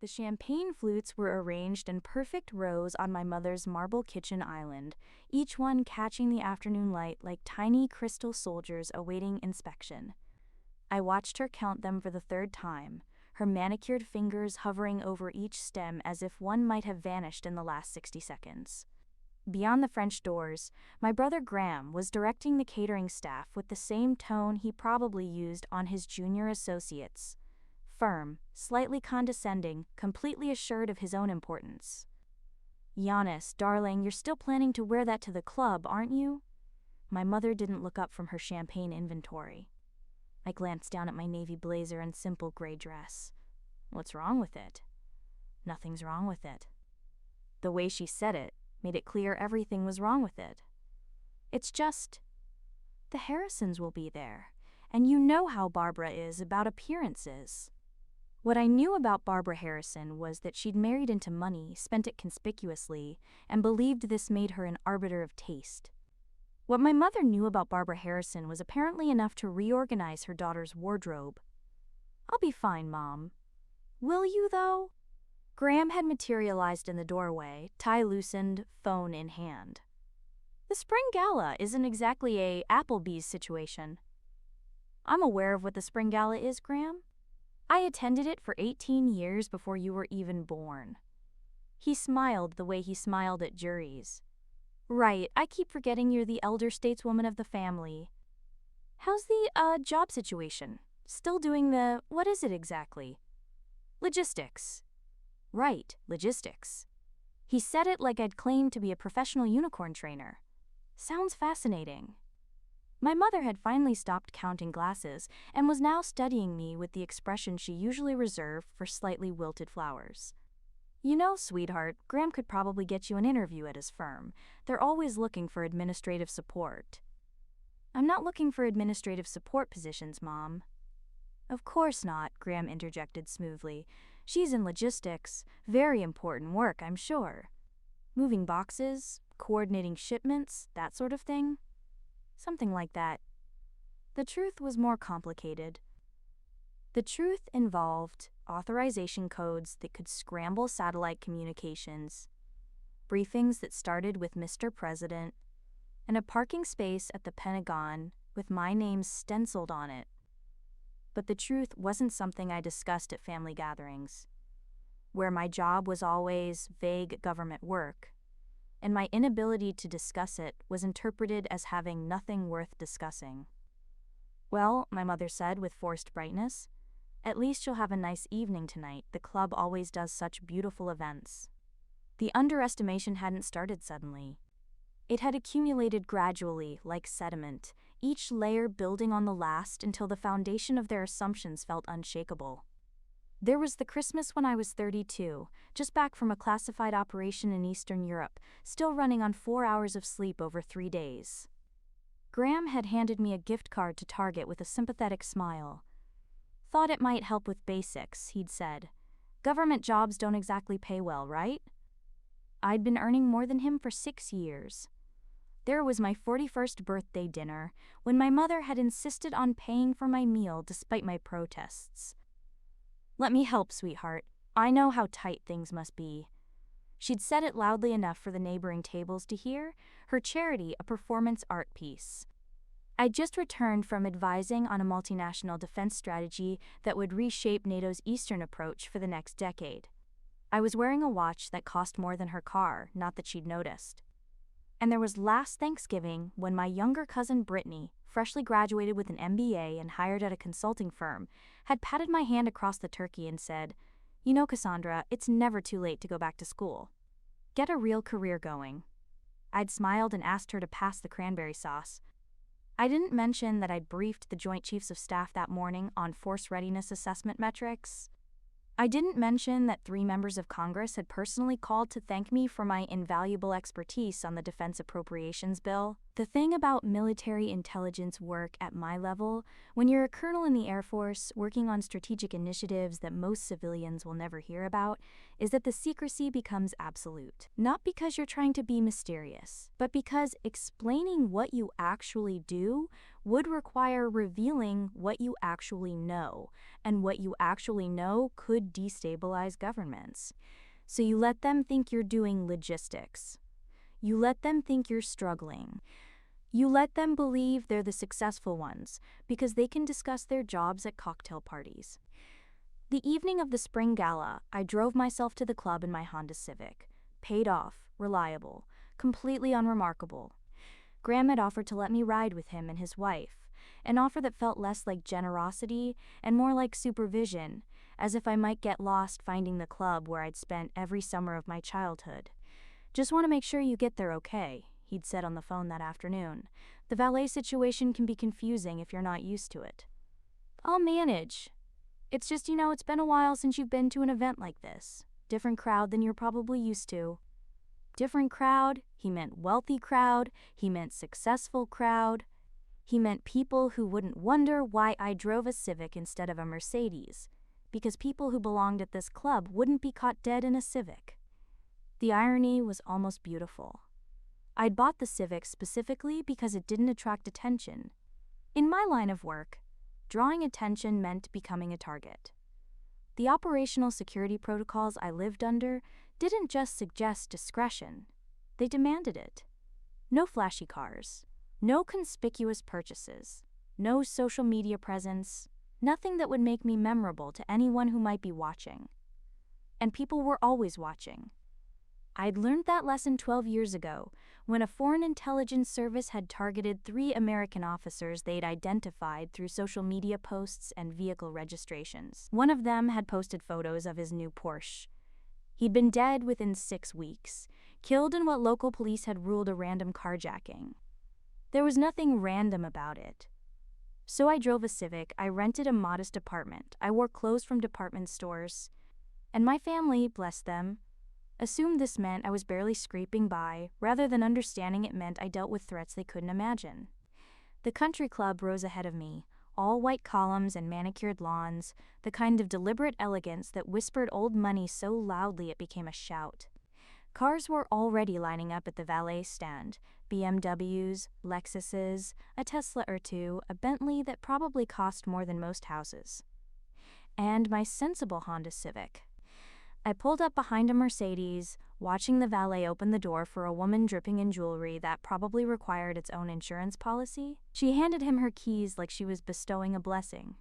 The champagne flutes were arranged in perfect rows on my mother's marble kitchen island, each one catching the afternoon light like tiny crystal soldiers awaiting inspection. I watched her count them for the third time, her manicured fingers hovering over each stem as if one might have vanished in the last 60 seconds. Beyond the French doors, my brother Graham was directing the catering staff with the same tone he probably used on his junior associates. Firm, slightly condescending, completely assured of his own importance. "Giannis, darling, you're still planning to wear that to the club, aren't you?" My mother didn't look up from her champagne inventory. I glanced down at my navy blazer and simple gray dress. "What's wrong with it?" "Nothing's wrong with it." The way she said it made it clear everything was wrong with it. "It's just, the Harrisons will be there, and you know how Barbara is about appearances." What I knew about Barbara Harrison was that she'd married into money, spent it conspicuously, and believed this made her an arbiter of taste. What my mother knew about Barbara Harrison was apparently enough to reorganize her daughter's wardrobe. "I'll be fine, Mom." "Will you, though?" Graham had materialized in the doorway, tie loosened, phone in hand. "The spring gala isn't exactly a Applebee's situation." "I'm aware of what the spring gala is, Graham. I attended it for 18 years before you were even born." He smiled the way he smiled at juries. "Right, I keep forgetting you're the elder stateswoman of the family. How's the job situation? Still doing what is it exactly?" "Logistics." "Right, logistics." He said it like I'd claimed to be a professional unicorn trainer. "Sounds fascinating." My mother had finally stopped counting glasses and was now studying me with the expression she usually reserved for slightly wilted flowers. "You know, sweetheart, Graham could probably get you an interview at his firm. They're always looking for administrative support." "I'm not looking for administrative support positions, Mom." "Of course not," Graham interjected smoothly. "She's in logistics. Very important work, I'm sure. Moving boxes, coordinating shipments, that sort of thing." "Something like that." The truth was more complicated. The truth involved authorization codes that could scramble satellite communications, briefings that started with "Mr. President," and a parking space at the Pentagon with my name stenciled on it. But the truth wasn't something I discussed at family gatherings, where my job was always vague government work, and my inability to discuss it was interpreted as having nothing worth discussing. "Well," my mother said with forced brightness, "at least you'll have a nice evening tonight. The club always does such beautiful events." The underestimation hadn't started suddenly. It had accumulated gradually, like sediment, each layer building on the last until the foundation of their assumptions felt unshakable. There was the Christmas when I was 32, just back from a classified operation in Eastern Europe, still running on 4 hours of sleep over 3 days. Graham had handed me a gift card to Target with a sympathetic smile. "Thought it might help with basics," he'd said. "Government jobs don't exactly pay well, right?" I'd been earning more than him for 6 years. There was my 41st birthday dinner, when my mother had insisted on paying for my meal despite my protests. "Let me help, sweetheart. I know how tight things must be." She'd said it loudly enough for the neighboring tables to hear, her charity a performance art piece. I'd just returned from advising on a multinational defense strategy that would reshape NATO's Eastern approach for the next decade. I was wearing a watch that cost more than her car, not that she'd noticed. And there was last Thanksgiving when my younger cousin Brittany, freshly graduated with an MBA and hired at a consulting firm, had patted my hand across the turkey and said, "You know, Cassandra, it's never too late to go back to school. Get a real career going." I'd smiled and asked her to pass the cranberry sauce. I didn't mention that I'd briefed the Joint Chiefs of Staff that morning on force readiness assessment metrics. I didn't mention that 3 members of Congress had personally called to thank me for my invaluable expertise on the defense appropriations bill. The thing about military intelligence work at my level, when you're a colonel in the Air Force working on strategic initiatives that most civilians will never hear about, is that the secrecy becomes absolute. Not because you're trying to be mysterious, but because explaining what you actually do would require revealing what you actually know, and what you actually know could destabilize governments. So you let them think you're doing logistics. You let them think you're struggling. You let them believe they're the successful ones because they can discuss their jobs at cocktail parties. The evening of the spring gala, I drove myself to the club in my Honda Civic. Paid off, reliable, completely unremarkable. Graham had offered to let me ride with him and his wife, an offer that felt less like generosity and more like supervision, as if I might get lost finding the club where I'd spent every summer of my childhood. "Just want to make sure you get there okay," he'd said on the phone that afternoon. "The valet situation can be confusing if you're not used to it." "I'll manage. It's just, it's been a while since you've been to an event like this. Different crowd than you're probably used to." Different crowd? He meant wealthy crowd. He meant successful crowd. He meant people who wouldn't wonder why I drove a Civic instead of a Mercedes, because people who belonged at this club wouldn't be caught dead in a Civic. The irony was almost beautiful. I'd bought the Civic specifically because it didn't attract attention. In my line of work, drawing attention meant becoming a target. The operational security protocols I lived under didn't just suggest discretion, they demanded it. No flashy cars, no conspicuous purchases, no social media presence, nothing that would make me memorable to anyone who might be watching. And people were always watching. I'd learned that lesson 12 years ago, when a foreign intelligence service had targeted 3 American officers they'd identified through social media posts and vehicle registrations. One of them had posted photos of his new Porsche. He'd been dead within 6 weeks, killed in what local police had ruled a random carjacking. There was nothing random about it. So I drove a Civic, I rented a modest apartment, I wore clothes from department stores, and my family, bless them, assumed this meant I was barely scraping by, rather than understanding it meant I dealt with threats they couldn't imagine. The country club rose ahead of me, all white columns and manicured lawns, the kind of deliberate elegance that whispered old money so loudly it became a shout. Cars were already lining up at the valet stand, BMWs, Lexuses, a Tesla or two, a Bentley that probably cost more than most houses. And my sensible Honda Civic. I pulled up behind a Mercedes, watching the valet open the door for a woman dripping in jewelry that probably required its own insurance policy. She handed him her keys like she was bestowing a blessing.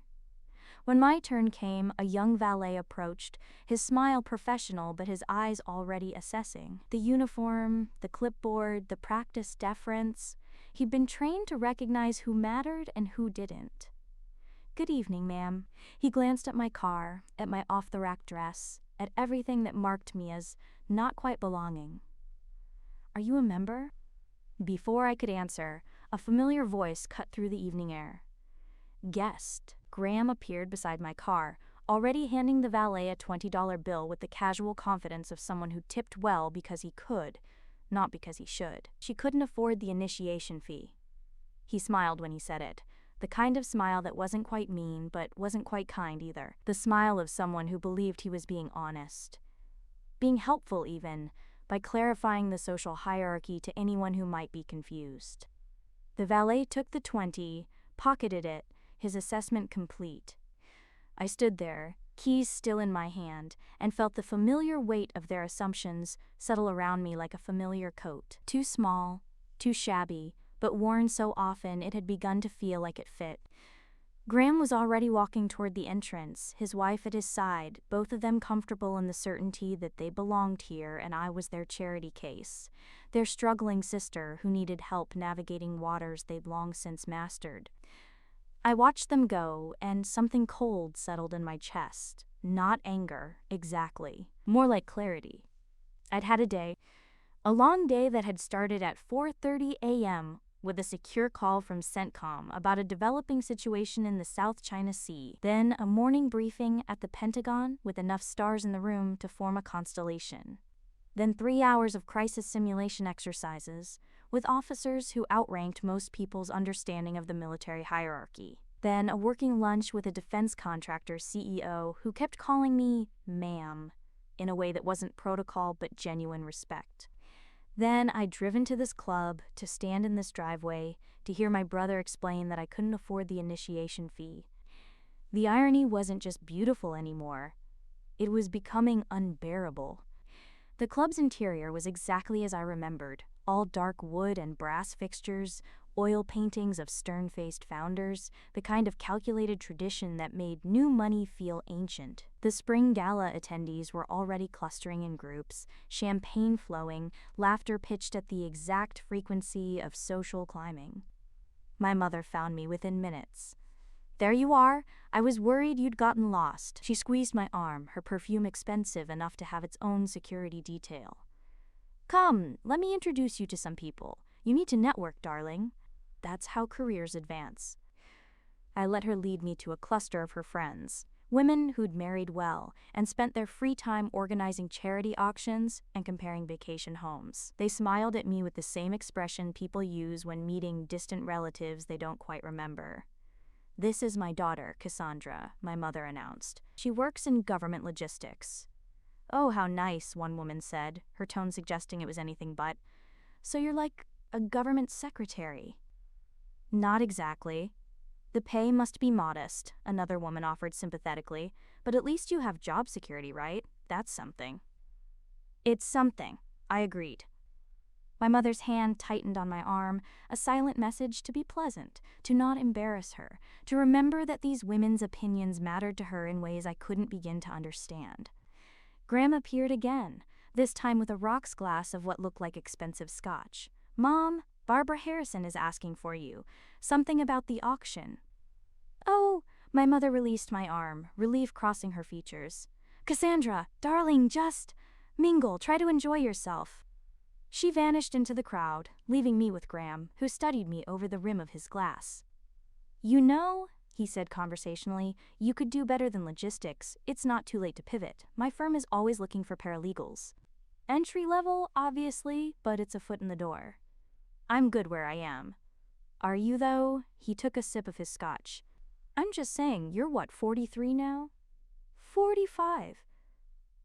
When my turn came, a young valet approached, his smile professional but his eyes already assessing. The uniform, the clipboard, the practiced deference. He'd been trained to recognize who mattered and who didn't. "Good evening, ma'am." He glanced at my car, at my off-the-rack dress, at everything that marked me as not quite belonging. "Are you a member?" Before I could answer, a familiar voice cut through the evening air. "Guest." Graham appeared beside my car, already handing the valet a $20 bill with the casual confidence of someone who tipped well because he could, not because he should. She couldn't afford the initiation fee. He smiled when he said it. The kind of smile that wasn't quite mean, but wasn't quite kind either. The smile of someone who believed he was being honest. Being helpful even, by clarifying the social hierarchy to anyone who might be confused. The valet took the 20, pocketed it, his assessment complete. I stood there, keys still in my hand, and felt the familiar weight of their assumptions settle around me like a familiar coat. Too small, too shabby, but worn so often it had begun to feel like it fit. Graham was already walking toward the entrance, his wife at his side, both of them comfortable in the certainty that they belonged here and I was their charity case, their struggling sister who needed help navigating waters they'd long since mastered. I watched them go, and something cold settled in my chest. Not anger, exactly. More like clarity. I'd had a long day that had started at 4:30 a.m., with a secure call from CENTCOM about a developing situation in the South China Sea, then a morning briefing at the Pentagon with enough stars in the room to form a constellation. Then 3 hours of crisis simulation exercises, with officers who outranked most people's understanding of the military hierarchy. Then a working lunch with a defense contractor's CEO who kept calling me ma'am in a way that wasn't protocol but genuine respect. Then I'd driven to this club, to stand in this driveway, to hear my brother explain that I couldn't afford the initiation fee. The irony wasn't just beautiful anymore. It was becoming unbearable. The club's interior was exactly as I remembered, all dark wood and brass fixtures, oil paintings of stern-faced founders, the kind of calculated tradition that made new money feel ancient. The spring gala attendees were already clustering in groups, champagne flowing, laughter pitched at the exact frequency of social climbing. My mother found me within minutes. "There you are. I was worried you'd gotten lost." She squeezed my arm, her perfume expensive enough to have its own security detail. "Come, let me introduce you to some people. You need to network, darling. That's how careers advance." I let her lead me to a cluster of her friends, women who'd married well and spent their free time organizing charity auctions and comparing vacation homes. They smiled at me with the same expression people use when meeting distant relatives they don't quite remember. "This is my daughter, Cassandra," my mother announced. "She works in government logistics." "Oh, how nice," one woman said, her tone suggesting it was anything but. "So you're like a government secretary?" "Not exactly." "The pay must be modest," another woman offered sympathetically, "but at least you have job security, right? That's something." "It's something," I agreed. My mother's hand tightened on my arm, a silent message to be pleasant, to not embarrass her, to remember that these women's opinions mattered to her in ways I couldn't begin to understand. Graham appeared again, this time with a rocks glass of what looked like expensive scotch. "Mom, Barbara Harrison is asking for you. Something about the auction." "Oh," my mother released my arm, relief crossing her features. "Cassandra, darling, just mingle, try to enjoy yourself." She vanished into the crowd, leaving me with Graham, who studied me over the rim of his glass. "You know," he said conversationally, "you could do better than logistics. It's not too late to pivot. My firm is always looking for paralegals. Entry level, obviously, but it's a foot in the door. I'm good where I am." "Are you, though?" He took a sip of his scotch. "I'm just saying, you're what, 43 now?" 45.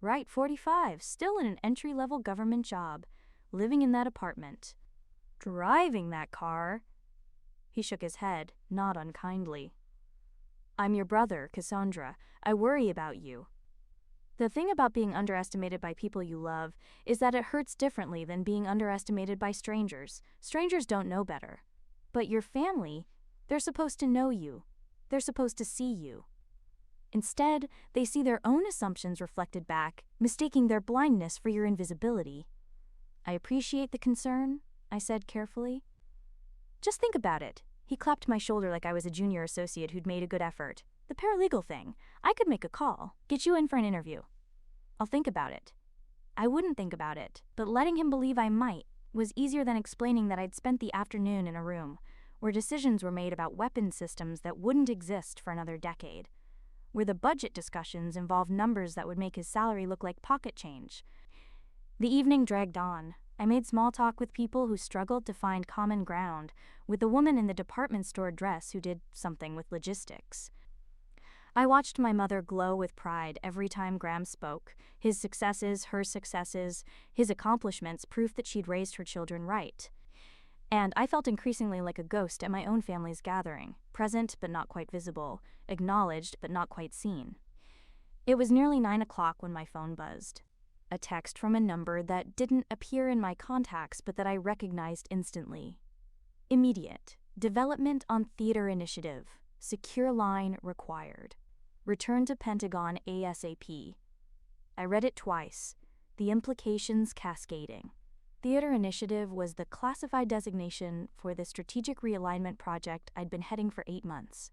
"Right, 45, still in an entry-level government job, living in that apartment. Driving that car." He shook his head, not unkindly. "I'm your brother, Cassandra. I worry about you." The thing about being underestimated by people you love is that it hurts differently than being underestimated by strangers. Strangers don't know better. But your family, they're supposed to know you. They're supposed to see you. Instead, they see their own assumptions reflected back, mistaking their blindness for your invisibility. "I appreciate the concern," I said carefully. "Just think about it." He clapped my shoulder like I was a junior associate who'd made a good effort. "The paralegal thing. I could make a call, get you in for an interview." "I'll think about it." I wouldn't think about it, but letting him believe I might was easier than explaining that I'd spent the afternoon in a room where decisions were made about weapon systems that wouldn't exist for another decade, where the budget discussions involved numbers that would make his salary look like pocket change. The evening dragged on. I made small talk with people who struggled to find common ground, with a woman in the department store dress who did something with logistics. I watched my mother glow with pride every time Graham spoke, his successes, her successes, his accomplishments, proof that she'd raised her children right. And I felt increasingly like a ghost at my own family's gathering, present but not quite visible, acknowledged but not quite seen. It was nearly 9 o'clock when my phone buzzed. A text from a number that didn't appear in my contacts but that I recognized instantly. Immediate. Development on theater initiative. Secure line required. Return to Pentagon ASAP. I read it twice, the implications cascading. Theater initiative was the classified designation for the strategic realignment project I'd been heading for 8 months.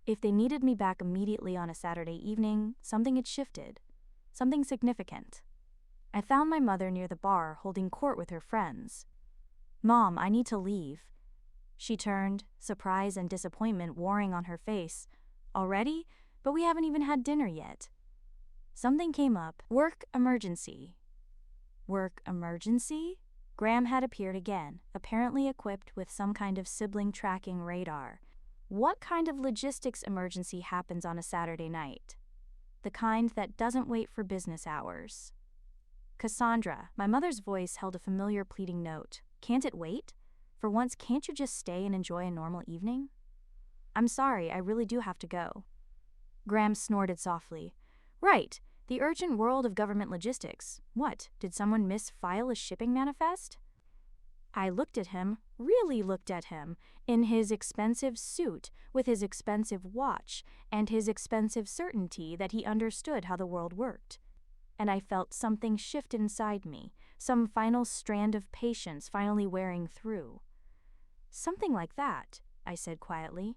If they needed me back immediately on a Saturday evening, something had shifted. Something significant. I found my mother near the bar holding court with her friends. "Mom, I need to leave." She turned, surprise and disappointment warring on her face. "Already? But we haven't even had dinner yet." Something came up. "Work emergency." "Work emergency?" Graham had appeared again, apparently equipped with some kind of sibling tracking radar. What kind of logistics emergency happens on a Saturday night? The kind that doesn't wait for business hours. Cassandra, my mother's voice held a familiar pleading note. Can't it wait? For once, can't you just stay and enjoy a normal evening? I'm sorry, I really do have to go. Graham snorted softly. Right, the urgent world of government logistics. What, did someone misfile a shipping manifest? I looked at him, really looked at him, in his expensive suit, with his expensive watch, and his expensive certainty that he understood how the world worked. And I felt something shift inside me, some final strand of patience finally wearing through. Something like that, I said quietly.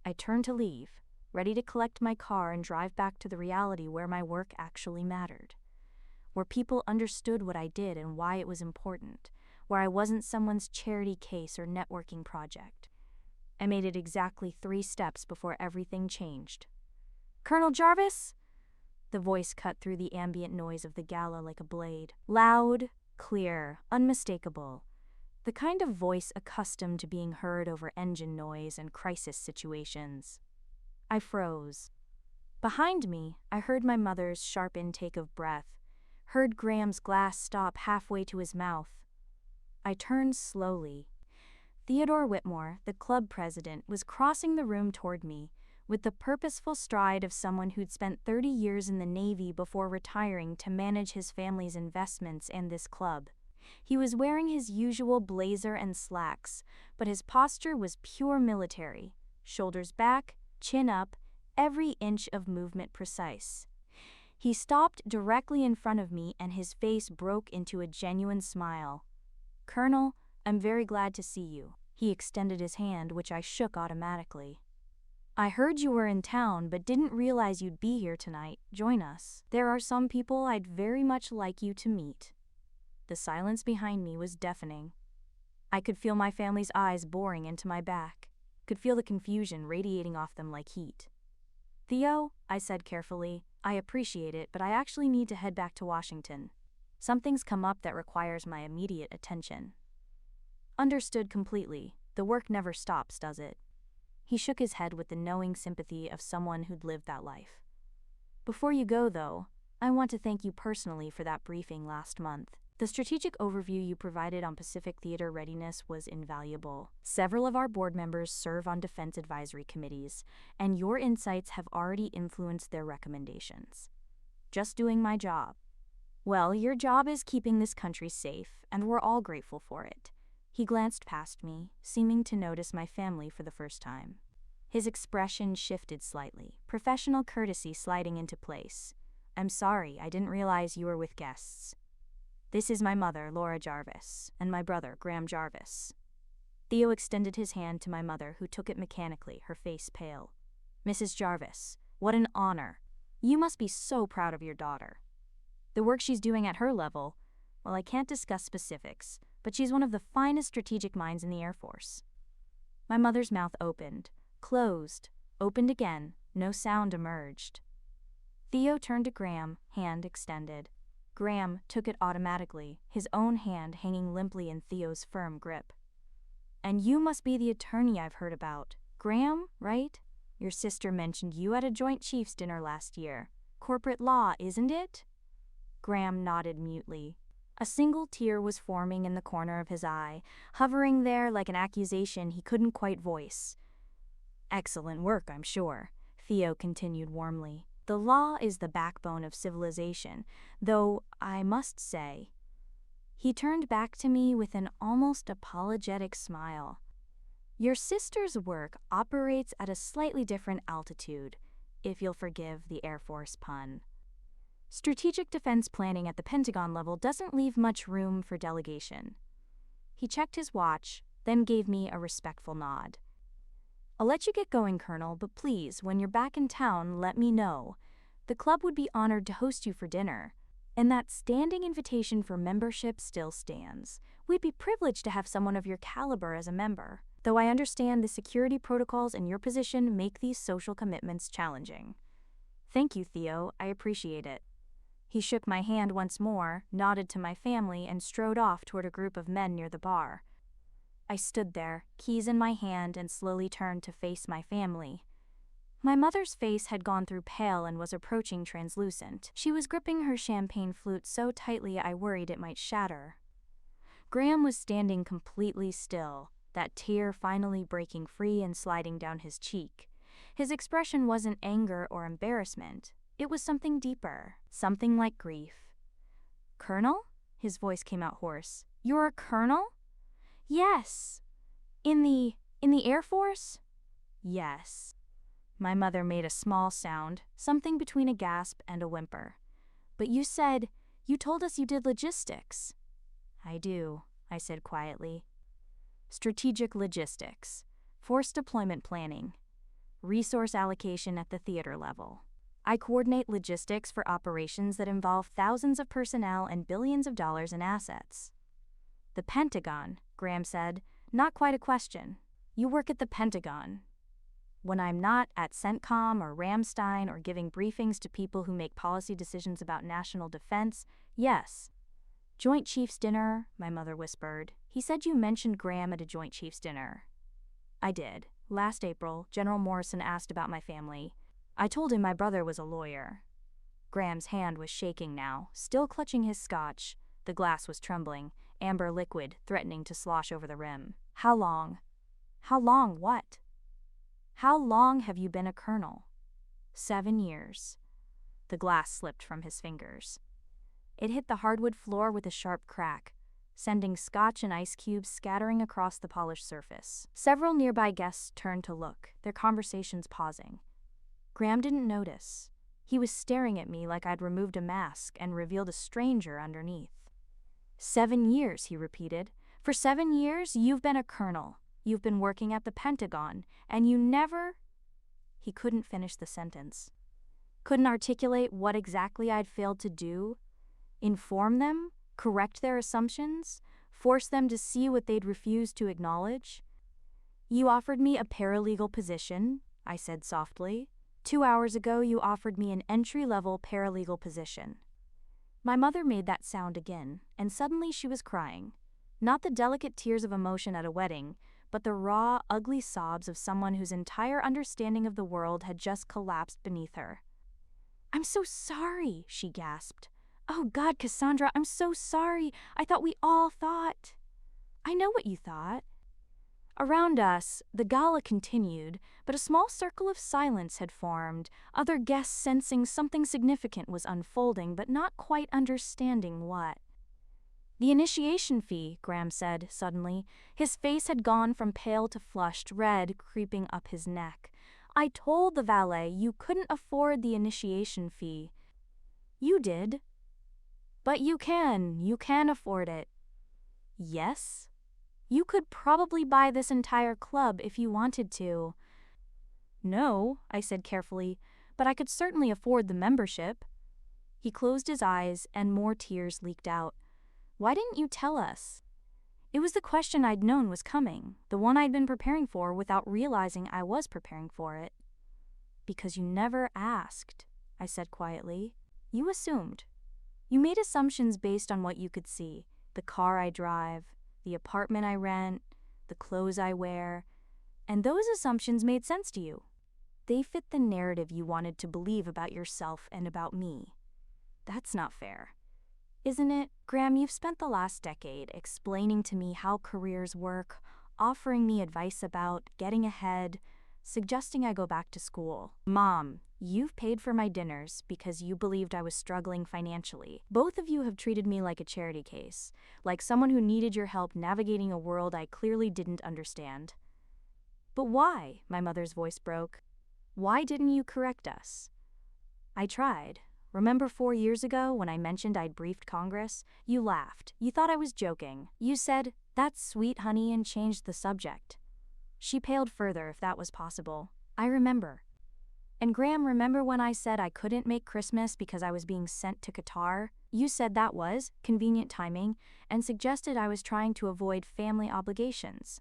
I turned to leave, ready to collect my car and drive back to the reality where my work actually mattered, where people understood what I did and why it was important, where I wasn't someone's charity case or networking project. I made it exactly 3 steps before everything changed. Colonel Jarvis? The voice cut through the ambient noise of the gala like a blade. Loud, clear, unmistakable. The kind of voice accustomed to being heard over engine noise and crisis situations. I froze. Behind me, I heard my mother's sharp intake of breath, heard Graham's glass stop halfway to his mouth. I turned slowly. Theodore Whitmore, the club president, was crossing the room toward me, with the purposeful stride of someone who'd spent 30 years in the Navy before retiring to manage his family's investments and this club. He was wearing his usual blazer and slacks, but his posture was pure military, shoulders back, chin up, every inch of movement precise. He stopped directly in front of me and his face broke into a genuine smile. Colonel, I'm very glad to see you. He extended his hand, which I shook automatically. I heard you were in town, but didn't realize you'd be here tonight. Join us. There are some people I'd very much like you to meet. The silence behind me was deafening. I could feel my family's eyes boring into my back, could feel the confusion radiating off them like heat. Theo, I said carefully, I appreciate it, but I actually need to head back to Washington. Something's come up that requires my immediate attention. Understood completely. The work never stops, does it? He shook his head with the knowing sympathy of someone who'd lived that life. Before you go, though, I want to thank you personally for that briefing last month. The strategic overview you provided on Pacific theater readiness was invaluable. Several of our board members serve on defense advisory committees, and your insights have already influenced their recommendations. Just doing my job. Well, your job is keeping this country safe, and we're all grateful for it. He glanced past me, seeming to notice my family for the first time. His expression shifted slightly, professional courtesy sliding into place. I'm sorry, I didn't realize you were with guests. This is my mother, Laura Jarvis, and my brother, Graham Jarvis. Theo extended his hand to my mother, who took it mechanically, her face pale. Mrs. Jarvis, what an honor. You must be so proud of your daughter. The work she's doing at her level, well, I can't discuss specifics, but she's one of the finest strategic minds in the Air Force. My mother's mouth opened, closed, opened again, no sound emerged. Theo turned to Graham, hand extended. Graham took it automatically, his own hand hanging limply in Theo's firm grip. And you must be the attorney I've heard about. Graham, right? Your sister mentioned you at a Joint Chiefs dinner last year. Corporate law, isn't it? Graham nodded mutely. A single tear was forming in the corner of his eye, hovering there like an accusation he couldn't quite voice. Excellent work, I'm sure, Theo continued warmly. The law is the backbone of civilization, though I must say. He turned back to me with an almost apologetic smile. Your sister's work operates at a slightly different altitude, if you'll forgive the Air Force pun. Strategic defense planning at the Pentagon level doesn't leave much room for delegation. He checked his watch, then gave me a respectful nod. I'll let you get going, Colonel, but please, when you're back in town, let me know. The club would be honored to host you for dinner. And that standing invitation for membership still stands. We'd be privileged to have someone of your caliber as a member, though I understand the security protocols in your position make these social commitments challenging. Thank you, Theo, I appreciate it. He shook my hand once more, nodded to my family, and strode off toward a group of men near the bar. I stood there, keys in my hand, and slowly turned to face my family. My mother's face had gone through pale and was approaching translucent. She was gripping her champagne flute so tightly I worried it might shatter. Graham was standing completely still, that tear finally breaking free and sliding down his cheek. His expression wasn't anger or embarrassment. It was something deeper, something like grief. "Colonel?" His voice came out hoarse. "You're a colonel?" "Yes." In the Air Force?" "Yes." My mother made a small sound, something between a gasp and a whimper. "But you told us you did logistics." "I do," I said quietly. "Strategic logistics, force deployment planning, resource allocation at the theater level. I coordinate logistics for operations that involve thousands of personnel and billions of dollars in assets." "The Pentagon," Graham said, "not quite a question. You work at the Pentagon." "When I'm not at CENTCOM or Ramstein or giving briefings to people who make policy decisions about national defense, yes." "Joint Chiefs dinner," my mother whispered. "He said you mentioned Graham at a Joint Chiefs dinner." "I did. Last April, General Morrison asked about my family. I told him my brother was a lawyer." Graham's hand was shaking now, still clutching his scotch. The glass was trembling, amber liquid threatening to slosh over the rim. "How long?" "How long what?" "How long have you been a colonel?" 7 years. The glass slipped from his fingers. It hit the hardwood floor with a sharp crack, sending scotch and ice cubes scattering across the polished surface. Several nearby guests turned to look, their conversations pausing. Graham didn't notice. He was staring at me like I'd removed a mask and revealed a stranger underneath. 7 years, he repeated. "For 7 years, you've been a colonel. You've been working at the Pentagon, and you never—" He couldn't finish the sentence. Couldn't articulate what exactly I'd failed to do. Inform them, correct their assumptions, force them to see what they'd refused to acknowledge. "You offered me a paralegal position," I said softly. "2 hours ago you offered me an entry-level paralegal position." My mother made that sound again, and suddenly she was crying. Not the delicate tears of emotion at a wedding, but the raw, ugly sobs of someone whose entire understanding of the world had just collapsed beneath her. "I'm so sorry," she gasped. "Oh God, Cassandra, I'm so sorry. I thought we all thought—" "I know what you thought." Around us, the gala continued, but a small circle of silence had formed, other guests sensing something significant was unfolding but not quite understanding what. "The initiation fee," Graham said suddenly. His face had gone from pale to flushed, red creeping up his neck. "I told the valet you couldn't afford the initiation fee." "You did." "But you can afford it." "Yes? You could probably buy this entire club if you wanted to." "No," I said carefully, "but I could certainly afford the membership." He closed his eyes and more tears leaked out. "Why didn't you tell us?" It was the question I'd known was coming, the one I'd been preparing for without realizing I was preparing for it. "Because you never asked," I said quietly. "You assumed. You made assumptions based on what you could see, the car I drive, the apartment I rent, the clothes I wear, and those assumptions made sense to you. They fit the narrative you wanted to believe about yourself and about me. That's not fair. Isn't it, Graham? You've spent the last decade explaining to me how careers work, offering me advice about getting ahead, suggesting I go back to school. Mom, you've paid for my dinners because you believed I was struggling financially. Both of you have treated me like a charity case, like someone who needed your help navigating a world I clearly didn't understand." "But why?" my mother's voice broke. "Why didn't you correct us?" "I tried. Remember 4 years ago when I mentioned I'd briefed Congress? You laughed. You thought I was joking. You said, 'That's sweet, honey,' and changed the subject." She paled further, if that was possible. "I remember." "And Graham, remember when I said I couldn't make Christmas because I was being sent to Qatar? You said that was convenient timing and suggested I was trying to avoid family obligations."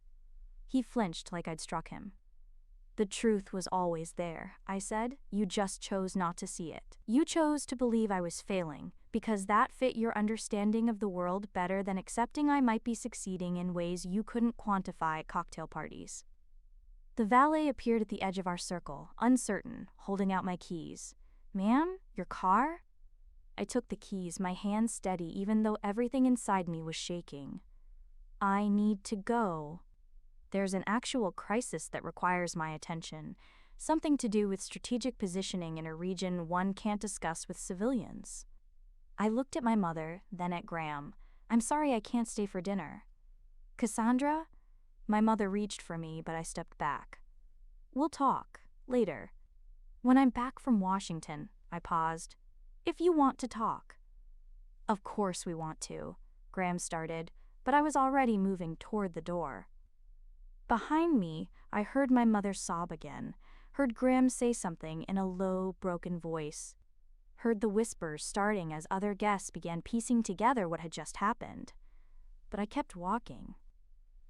He flinched like I'd struck him. "The truth was always there," I said. "You just chose not to see it. You chose to believe I was failing, because that fit your understanding of the world better than accepting I might be succeeding in ways you couldn't quantify at cocktail parties. The valet appeared at the edge of our circle, uncertain, holding out my keys. "Ma'am, your car?" I took the keys, my hands steady even though everything inside me was shaking. "I need to go. There's an actual crisis that requires my attention, something to do with strategic positioning in a region one can't discuss with civilians." I looked at my mother, then at Graham. "I'm sorry I can't stay for dinner." "Cassandra?" My mother reached for me, but I stepped back. "We'll talk, later. When I'm back from Washington," I paused. "If you want to talk." "Of course we want to," Graham started, but I was already moving toward the door. Behind me, I heard my mother sob again, heard Graham say something in a low, broken voice, heard the whispers starting as other guests began piecing together what had just happened. But I kept walking.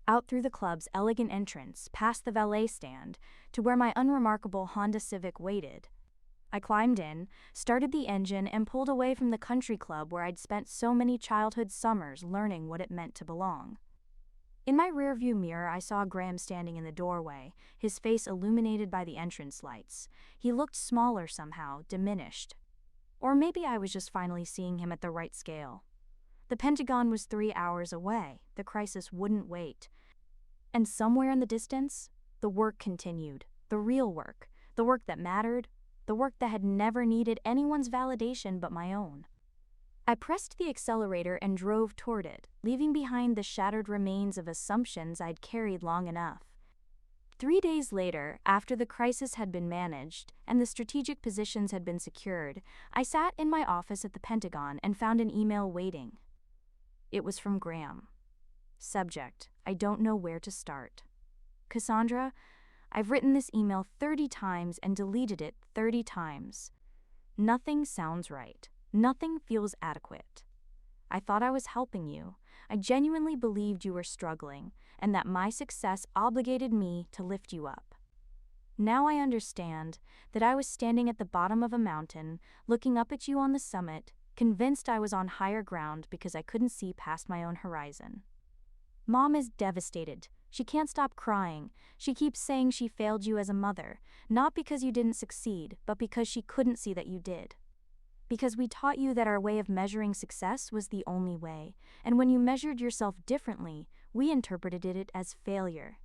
Out through the club's elegant entrance, past the valet stand, to where my unremarkable Honda Civic waited. I climbed in, started the engine, and pulled away from the country club where I'd spent so many childhood summers learning what it meant to belong. In my rearview mirror, I saw Graham standing in the doorway, his face illuminated by the entrance lights. He looked smaller somehow, diminished. Or maybe I was just finally seeing him at the right scale. The Pentagon was 3 hours away. The crisis wouldn't wait. And somewhere in the distance, the work continued. The real work. The work that mattered. The work that had never needed anyone's validation but my own. I pressed the accelerator and drove toward it, leaving behind the shattered remains of assumptions I'd carried long enough. 3 days later, after the crisis had been managed and the strategic positions had been secured, I sat in my office at the Pentagon and found an email waiting. It was from Graham. Subject: I don't know where to start. "Cassandra, I've written this email 30 times and deleted it 30 times. Nothing sounds right. Nothing feels adequate. I thought I was helping you. I genuinely believed you were struggling, and that my success obligated me to lift you up. Now I understand that I was standing at the bottom of a mountain, looking up at you on the summit, convinced I was on higher ground because I couldn't see past my own horizon. Mom is devastated. She can't stop crying. She keeps saying she failed you as a mother, not because you didn't succeed, but because she couldn't see that you did. Because we taught you that our way of measuring success was the only way, and when you measured yourself differently, we interpreted it as failure.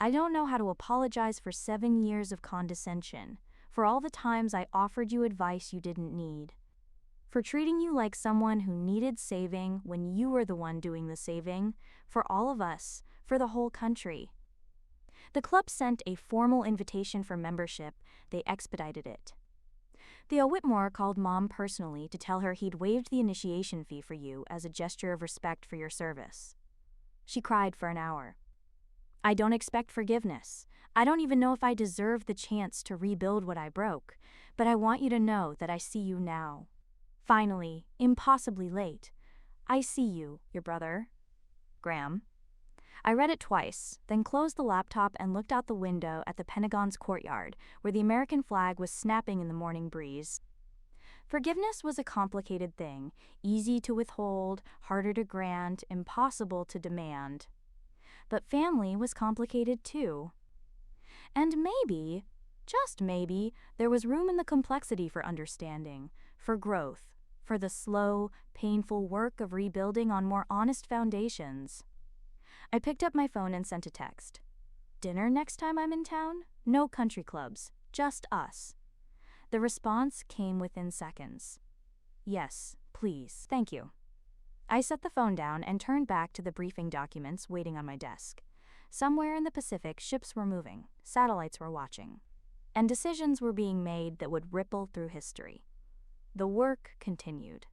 I don't know how to apologize for 7 years of condescension, for all the times I offered you advice you didn't need, for treating you like someone who needed saving when you were the one doing the saving, for all of us, for the whole country. The club sent a formal invitation for membership. They expedited it. Theo Whitmore called Mom personally to tell her he'd waived the initiation fee for you as a gesture of respect for your service. She cried for an hour. "I don't expect forgiveness. I don't even know if I deserve the chance to rebuild what I broke, but I want you to know that I see you now. Finally, impossibly late. I see you, your brother, Graham." I read it twice, then closed the laptop and looked out the window at the Pentagon's courtyard, where the American flag was snapping in the morning breeze. Forgiveness was a complicated thing, easy to withhold, harder to grant, impossible to demand. But family was complicated too. And maybe, just maybe, there was room in the complexity for understanding, for growth, for the slow, painful work of rebuilding on more honest foundations. I picked up my phone and sent a text. "Dinner next time I'm in town? No country clubs, just us." The response came within seconds. "Yes, please, thank you." I set the phone down and turned back to the briefing documents waiting on my desk. Somewhere in the Pacific, ships were moving, satellites were watching, and decisions were being made that would ripple through history. The work continued.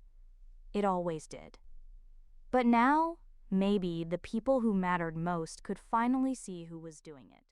It always did. But now, maybe the people who mattered most could finally see who was doing it.